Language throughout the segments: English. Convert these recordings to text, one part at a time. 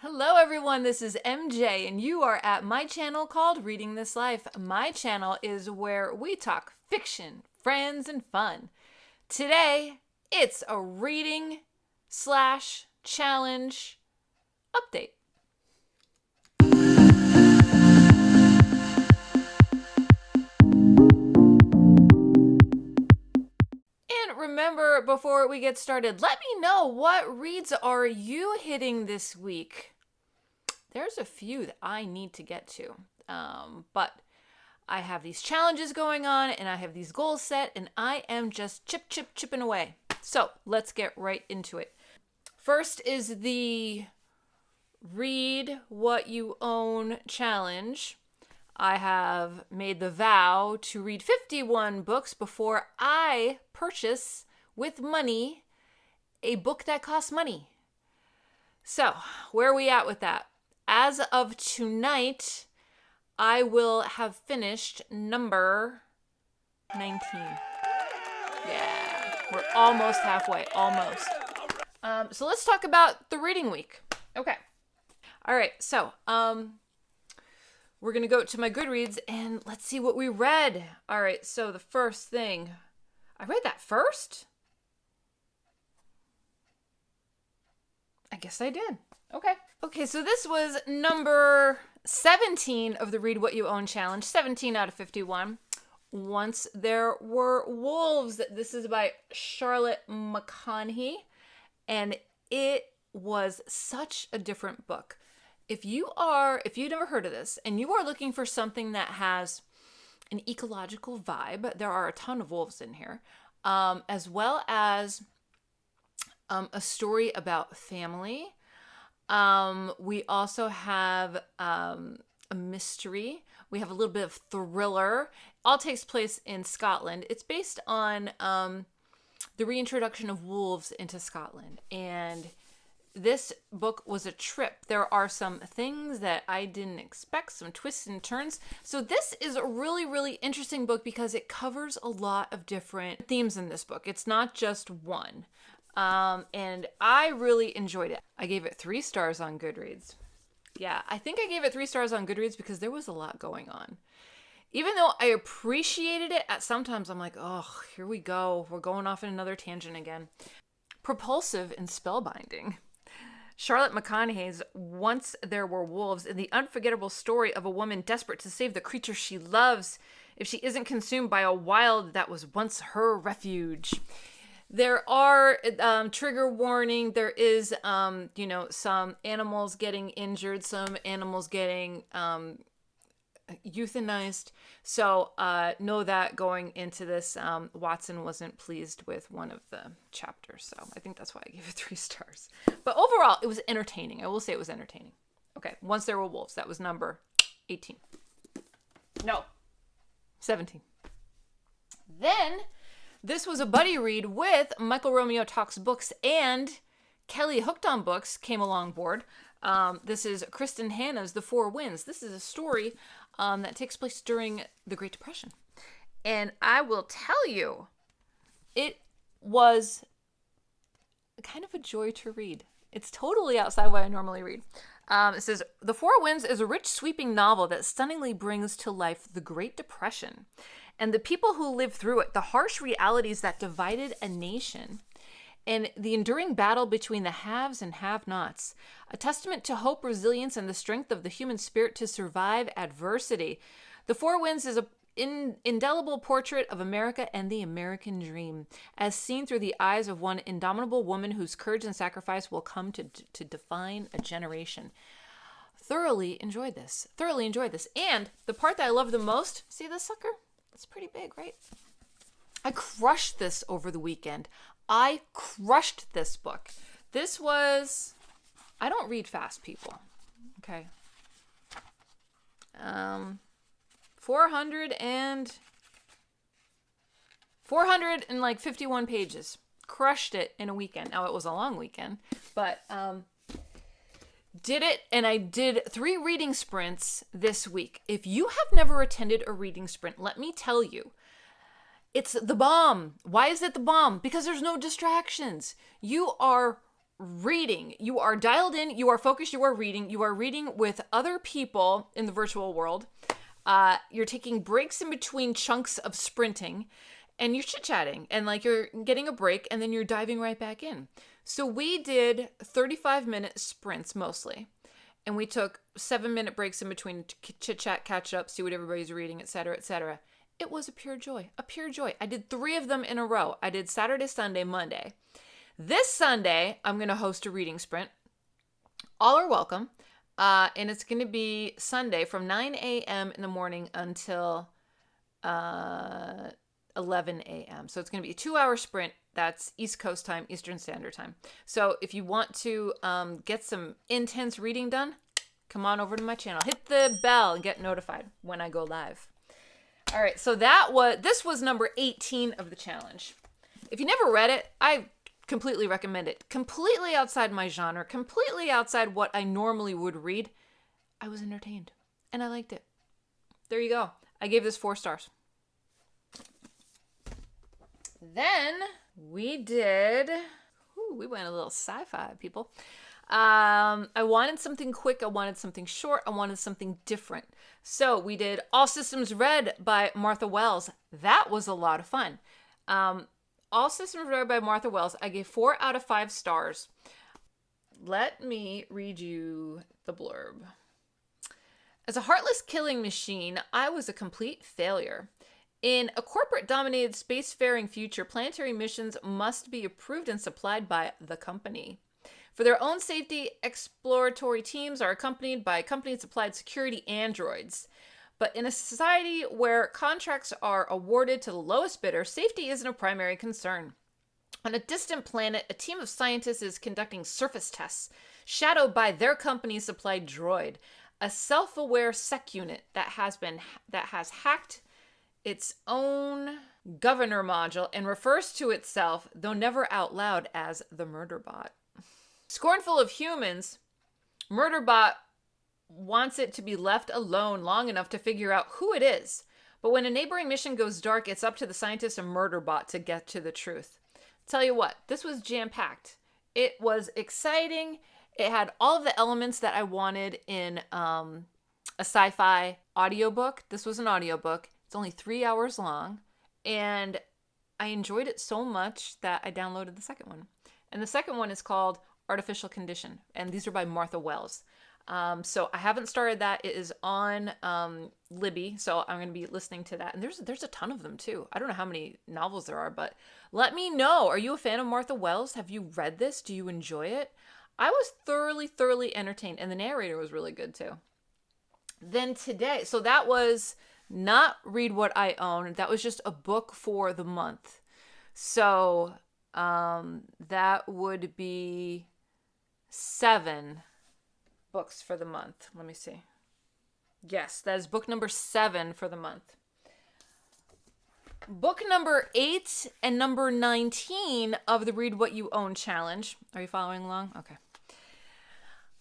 Hello everyone, this is MJ and you are at my channel called Reading This Life. My channel is where we talk fiction, friends, and fun. Today, it's a reading/challenge update. And remember, before we get started, let me know what reads are you hitting this week. There's a few that I need to get to, but I have these challenges going on and I have these goals set and I am just chipping away. So let's get right into it. First is the Read What You Own challenge. I have made the vow to read 51 books before I purchase with money a book that costs money. So where are we at with that? As of tonight, I will have finished number 19. Yeah, we're almost halfway, almost. So let's talk about the reading week. Okay. All right, so we're going to go to my Goodreads and let's see what we read. All right, so the first thing, I read that first? I guess I did. Okay, so this was number 17 of the Read What You Own challenge, 17 out of 51. Once There Were Wolves. This is by Charlotte McConaghy, and it was such a different book. If you've never heard of this, and you are looking for something that has an ecological vibe, there are a ton of wolves in here, as well as a story about family. We also have a mystery. We have a little bit of thriller. All takes place in Scotland. It's based on the reintroduction of wolves into Scotland. And this book was a trip. There are some things that I didn't expect, some twists and turns. So this is a really, really interesting book because it covers a lot of different themes in this book. It's not just one. And I really enjoyed it. I gave it 3 stars on Goodreads. Yeah, I think I gave it 3 stars on Goodreads because there was a lot going on. Even though I appreciated it, at sometimes I'm like, oh, here we go. We're going off in another tangent again. Propulsive and spellbinding. Charlotte McConaghy's Once There Were Wolves, in the unforgettable story of a woman desperate to save the creature she loves if she isn't consumed by a wild that was once her refuge. There are trigger warning. There is, some animals getting injured, some animals getting euthanized. So know that going into this, Watson wasn't pleased with one of the chapters. So I think that's why I gave it 3 stars. But overall, it was entertaining. I will say it was entertaining. Okay, Once There Were Wolves. That was number 18. No, 17. Then this was a buddy read with Michael Romeo Talks Books and Kelly Hooked on Books came along board. This is Kristin Hanna's The Four Winds. This is a story that takes place during the Great Depression. And I will tell you, it was kind of a joy to read. It's totally outside what I normally read. It says, The Four Winds is a rich, sweeping novel that stunningly brings to life the Great Depression and the people who lived through it, the harsh realities that divided a nation, and the enduring battle between the haves and have-nots, a testament to hope, resilience, and the strength of the human spirit to survive adversity. The Four Winds is an indelible portrait of America and the American dream, as seen through the eyes of one indomitable woman whose courage and sacrifice will come to define a generation. Thoroughly enjoyed this. And the part that I love the most, see this sucker? It's pretty big, right? I crushed this over the weekend. I crushed this book. This was, I don't read fast, people. Okay. 451 pages. Crushed it in a weekend. Now, it was a long weekend, but did it, and I did 3 reading sprints this week. If you have never attended a reading sprint, let me tell you, it's the bomb. Why is it the bomb? Because there's no distractions. You are reading. You are dialed in, you are focused, you are reading. You are reading with other people in the virtual world. You're taking breaks in between chunks of sprinting, and you're chit-chatting, and like you're getting a break, and then you're diving right back in. So we did 35-minute sprints mostly, and we took 7-minute breaks in between to chit-chat, catch up, see what everybody's reading, etc., etc. It was a pure joy, a pure joy. I did 3 of them in a row. I did Saturday, Sunday, Monday. This Sunday, I'm going to host a reading sprint. All are welcome. And it's going to be Sunday from 9 a.m. in the morning until 11 a.m. So it's going to be a 2-hour sprint. That's East Coast time, Eastern Standard Time. So if you want to get some intense reading done, come on over to my channel. Hit the bell and get notified when I go live. All right, so this was number 18 of the challenge. If you never read it, I completely recommend it. Completely outside my genre, completely outside what I normally would read. I was entertained and I liked it. There you go. I gave this 4 stars. Then we went a little sci-fi, people. I wanted something quick. I wanted something short. I wanted something different. So we did All Systems Red by Martha Wells. That was a lot of fun. All Systems Red by Martha Wells. I gave 4 out of 5 stars. Let me read you the blurb. As a heartless killing machine, I was a complete failure. In a corporate-dominated spacefaring future, planetary missions must be approved and supplied by the company. For their own safety, exploratory teams are accompanied by company-supplied security androids. But in a society where contracts are awarded to the lowest bidder, safety isn't a primary concern. On a distant planet, a team of scientists is conducting surface tests, shadowed by their company-supplied droid, a self-aware sec unit that has hacked its own governor module and refers to itself, though never out loud, as the Murderbot. Scornful of humans, Murderbot wants it to be left alone long enough to figure out who it is. But when a neighboring mission goes dark, it's up to the scientists and Murderbot to get to the truth. Tell you what, this was jam-packed. It was exciting. It had all of the elements that I wanted in a sci-fi audiobook. This was an audiobook. It's only 3 hours long. And I enjoyed it so much that I downloaded the second one. And the second one is called Artificial Condition. And these are by Martha Wells. So I haven't started that. It is on Libby, so I'm going to be listening to that. And there's a ton of them too. I don't know how many novels there are, but let me know. Are you a fan of Martha Wells? Have you read this? Do you enjoy it? I was thoroughly entertained, and the narrator was really good too. Then today, so that was not Read What I Own. That was just a book for the month. So that would be 7 books for the month. Let me see. Yes, that is book number 7 for the month. Book number 8 and number 19 of the Read What You Own challenge. Are you following along? Okay.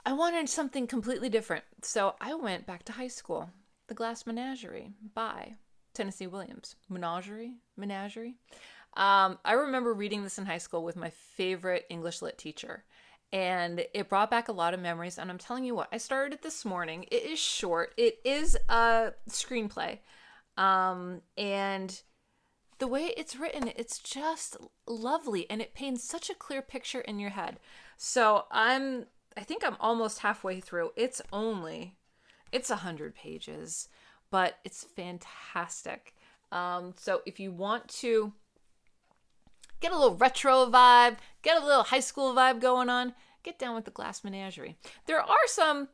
I wanted something completely different, so I went back to high school. The Glass Menagerie by Tennessee Williams. Menagerie. I remember reading this in high school with my favorite English lit teacher. And it brought back a lot of memories. And I'm telling you what, I started it this morning. It is short. It is a screenplay. And the way it's written, it's just lovely. And it paints such a clear picture in your head. So I think I'm almost halfway through. It's 100 pages, but it's fantastic. So if you want to get a little retro vibe, get a little high school vibe going on, get down with the Glass Menagerie. There are some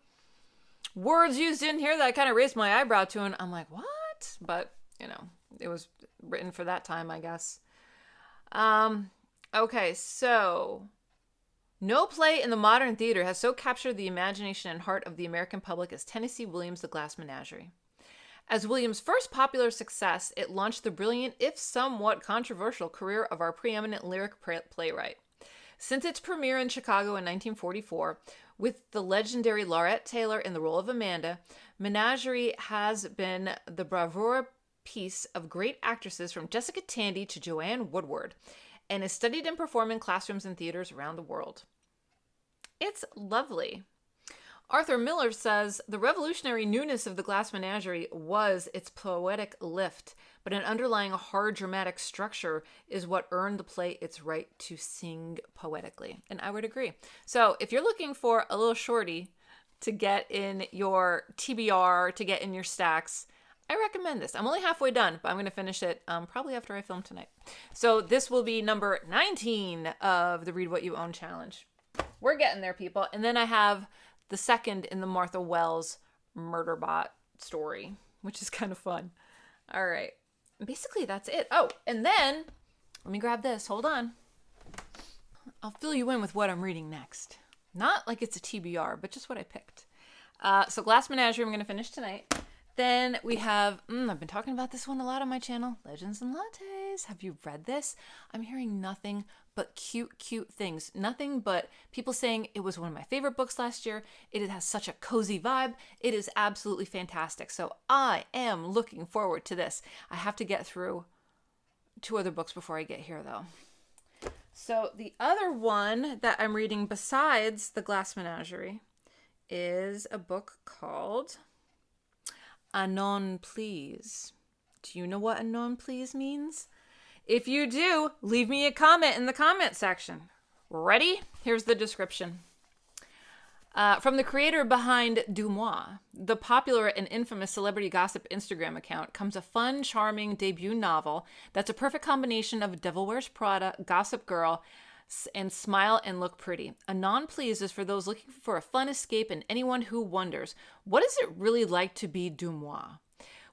words used in here that I kind of raised my eyebrow to, and I'm like, what? But, it was written for that time, I guess. Okay, so no play in the modern theater has so captured the imagination and heart of the American public as Tennessee Williams' The Glass Menagerie. As Williams' first popular success, it launched the brilliant, if somewhat controversial, career of our preeminent lyric playwright. Since its premiere in Chicago in 1944, with the legendary Laurette Taylor in the role of Amanda, Menagerie has been the bravura piece of great actresses from Jessica Tandy to Joanne Woodward, and is studied and performed in classrooms and theaters around the world. It's lovely. Arthur Miller says, the revolutionary newness of the Glass Menagerie was its poetic lift, but an underlying hard dramatic structure is what earned the play its right to sing poetically. And I would agree. So if you're looking for a little shorty to get in your TBR, to get in your stacks, I recommend this. I'm only halfway done, but I'm going to finish it probably after I film tonight. So this will be number 19 of the Read What You Own challenge. We're getting there, people. And then I have the second in the Martha Wells Murderbot story, which is kind of fun. All right. Basically, that's it. Oh, and then, let me grab this. Hold on. I'll fill you in with what I'm reading next. Not like it's a TBR, but just what I picked. So Glass Menagerie, I'm going to finish tonight. Then we have, I've been talking about this one a lot on my channel, Legends and Lattes. Have you read this? I'm hearing nothing but cute things. Nothing but people saying it was one of my favorite books last year. It has such a cozy vibe. It is absolutely fantastic. So I am looking forward to this. I have to get through 2 other books before I get here, though. So the other one that I'm reading besides The Glass Menagerie is a book called Anon Pls. Do you know what Anon Pls means? If you do, leave me a comment in the comment section. Ready? Here's the description. From the creator behind DeuxMoi, the popular and infamous celebrity gossip Instagram account, comes a fun, charming debut novel that's a perfect combination of Devil Wears Prada, Gossip Girl, and smile and look pretty. Anon Pls is for those looking for a fun escape and anyone who wonders, what is it really like to be DeuxMoi?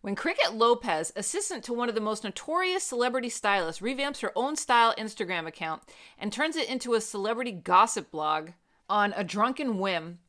When Cricket Lopez, assistant to one of the most notorious celebrity stylists, revamps her own style Instagram account and turns it into a celebrity gossip blog on a drunken whim,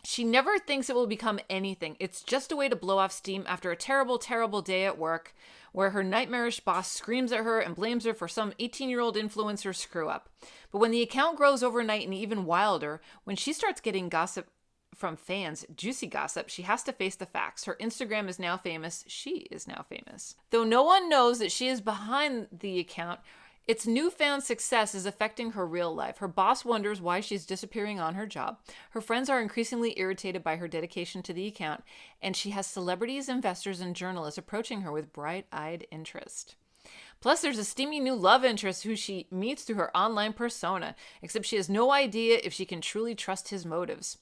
she never thinks it will become anything. It's just a way to blow off steam after a terrible day at work, where her nightmarish boss screams at her and blames her for some 18-year-old influencer screw-up. But when the account grows overnight and even wilder, when she starts getting gossip from fans, juicy gossip, she has to face the facts. Her Instagram is now famous. She is now famous. Though no one knows that she is behind the account, its newfound success is affecting her real life. Her boss wonders why she's disappearing on her job. Her friends are increasingly irritated by her dedication to the account, and she has celebrities, investors, and journalists approaching her with bright-eyed interest. Plus, there's a steamy new love interest who she meets through her online persona, except she has no idea if she can truly trust his motives.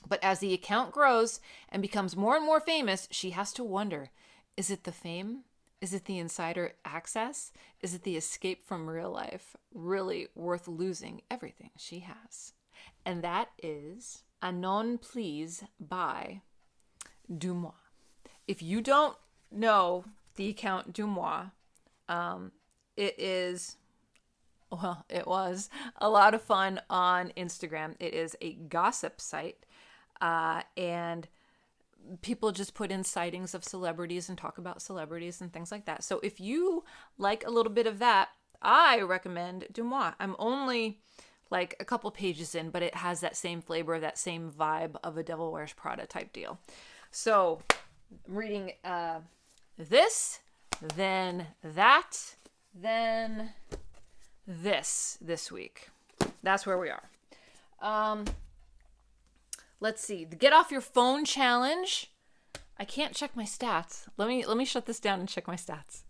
But as the account grows and becomes more and more famous, she has to wonder, is it the fame? Is it the insider access? Is it the escape from real life? Really worth losing everything she has. And that is Anon Pls by DeuxMoi. If you don't know the account DeuxMoi, it was a lot of fun on Instagram. It is a gossip site, and people just put in sightings of celebrities and talk about celebrities and things like that. So if you like a little bit of that, I recommend DeuxMoi. I'm only like a couple pages in, but it has that same flavor, that same vibe of a Devil Wears Prada type deal. So I'm reading this, then that, then this week. That's where we are. Let's see. The Get Off Your Phone challenge. I can't check my stats. Let me shut this down and check my stats.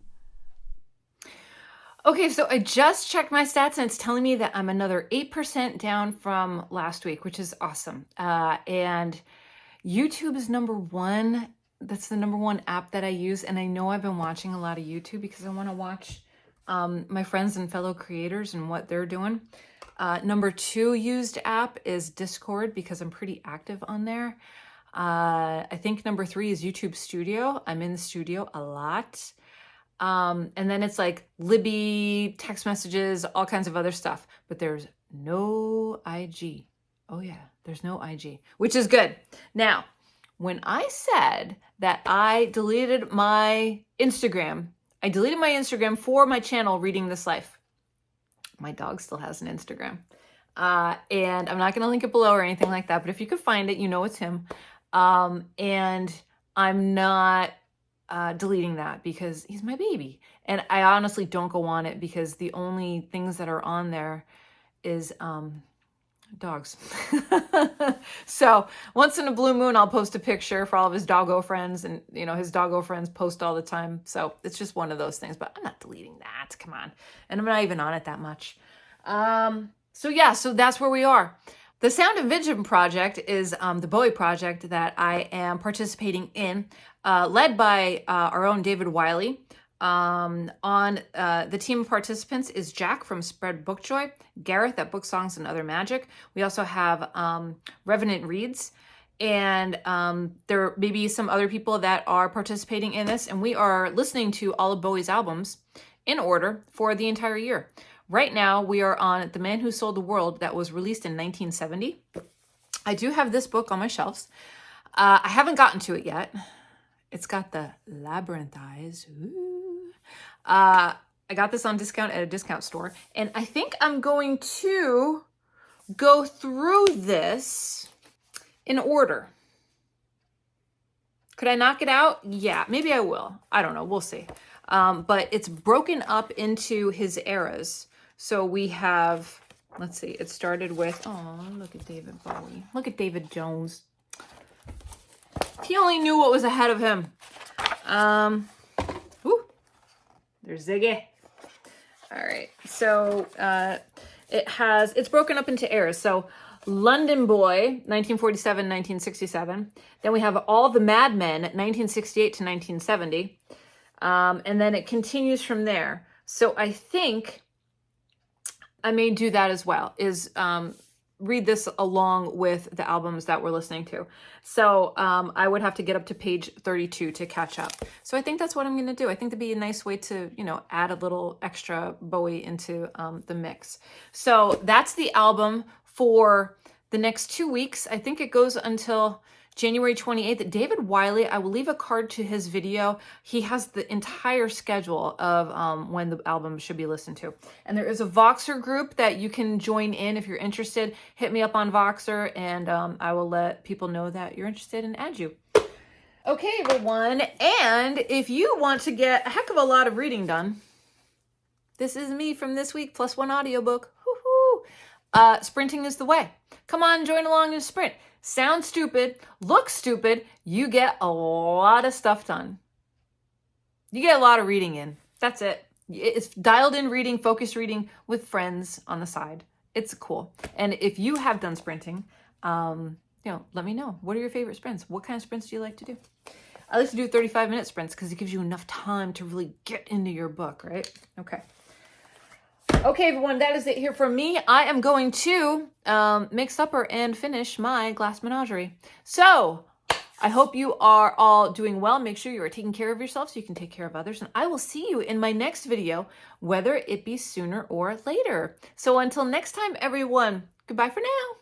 Okay, so I just checked my stats and it's telling me that I'm another 8% down from last week, which is awesome. And YouTube is number one. That's the number one app that I use. And I know I've been watching a lot of YouTube because I want to watch my friends and fellow creators and what they're doing. Number 2 used app is Discord because I'm pretty active on there. I think number 3 is YouTube Studio. I'm in the studio a lot. And then it's like Libby, text messages, all kinds of other stuff. But there's no IG. Oh yeah, there's no IG, which is good. Now, when I said that I deleted my Instagram for my channel, Reading This Life. My dog still has an Instagram. And I'm not going to link it below or anything like that, but if you could find it, you know it's him. And I'm not deleting that because he's my baby. And I honestly don't go on it because the only things that are on there is dogs. So once in a blue moon, I'll post a picture for all of his doggo friends, and you know, his doggo friends post all the time. So it's just one of those things, but I'm not deleting that. Come on. And I'm not even on it that much. So yeah, so that's where we are. The Sound and Vision project is the Bowie project that I am participating in, led by our own David Wiley. On the team of participants is Jack from Spread Book Joy, Gareth at Book Songs and Other Magic. We also have Revenant Reads, and there may be some other people that are participating in this, and we are listening to all of Bowie's albums in order for the entire year. Right now, we are on The Man Who Sold the World, that was released in 1970. I do have this book on my shelves. I haven't gotten to it yet. It's got the labyrinth eyes. Ooh. I got this on discount at a discount store, and I think I'm going to go through this in order. Could I knock it out? Yeah, maybe I will. I don't know. We'll see. But it's broken up into his eras. So we have, let's see, it started with, oh, look at David Bowie. Look at David Jones. He only knew what was ahead of him. There's Ziggy. All right, so it's broken up into eras. So London Boy, 1947, 1967. Then we have All the Mad Men, 1968 to 1970. And then it continues from there. So I think I may do that as well, is read this along with the albums that we're listening to. So I would have to get up to page 32 to catch up. So I think that's what I'm going to do. I think that'd be a nice way to, you know, add a little extra Bowie into the mix. So that's the album for the next 2 weeks. I think it goes until January 28th. David Wiley, I will leave a card to his video. He has the entire schedule of when the album should be listened to. And there is a Voxer group that you can join in if you're interested. Hit me up on Voxer, and I will let people know that you're interested and add you. Okay, everyone. And if you want to get a heck of a lot of reading done, this is me from this week, plus one audiobook. Woo-hoo! Sprinting is the way. Come on, join along and sprint. Sound stupid, look stupid, you get a lot of stuff done. You get a lot of reading in. That's it. It's dialed in reading, focused reading with friends on the side. It's cool. And if you have done sprinting, you know, let me know. What are your favorite sprints? What kind of sprints do you like to do? I like to do 35-minute sprints because it gives you enough time to really get into your book, right? Okay. Okay, everyone, that is it here from me. I am going to make supper and finish my glass menagerie. So I hope you are all doing well. Make sure you are taking care of yourself so you can take care of others. And I will see you in my next video, whether it be sooner or later. So until next time, everyone, goodbye for now.